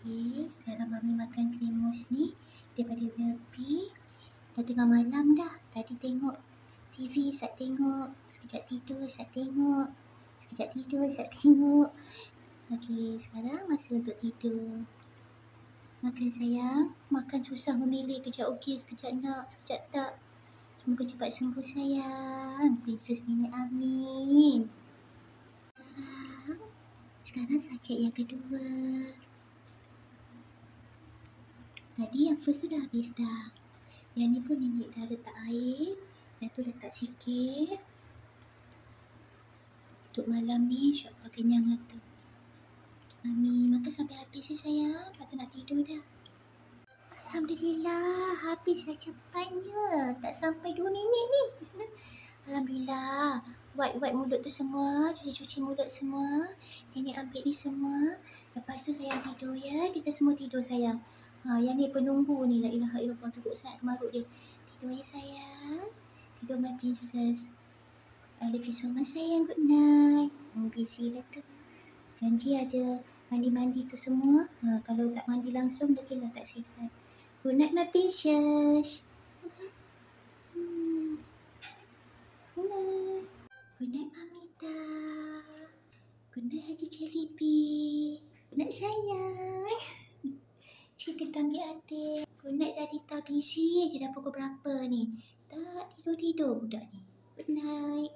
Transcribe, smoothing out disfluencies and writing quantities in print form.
Okey, sekarang Mami makan krimus ni daripada Welpy. Dah tengah malam dah. Tadi tengok TV, Sat tengok. Sekejap tidur, Sat tengok. Sekejap tidur, Sat tengok. Okey, sekarang masa untuk tidur. Makan sayang. Makan susah memilih. Kejap okey, sekejap nak, sekejap tak. Semoga cepat sembuh sayang. Princess Nenek Amin. Sekarang subjek yang kedua. Tadi yang first tu dah habis dah. Yang ni pun Nenek dah letak air. Yang tu letak sikit. Untuk malam ni insyaAllah kenyang lah tu. Mami makan sampai habis ya sayang. Lepas tu nak tidur dah. Alhamdulillah, habis dah cepatnya. Tak sampai 2 minit ni. Alhamdulillah. Wipe mulut tu semua. Cuci mulut semua. Nenek ambil ni semua. Lepas tu sayang tidur ya. Kita semua tidur sayang. Yang ni penunggu ni. La ilaha illallah. Teruk sangat kemaruk dia. Tidur ya sayang. Tidur my princess. I love you so much sayang. Good night. Busy lah tu. Janji ada mandi-mandi tu semua. Kalau tak mandi langsung dah kira tak sihat. Good night my princess. Good night. Good night Mamita. Good night Haji Celibi. Good night sayang. Cik kita ambil adik. Good night Radita. Busy je dah pukul berapa ni. Tak tidur-tidur budak ni. Good night.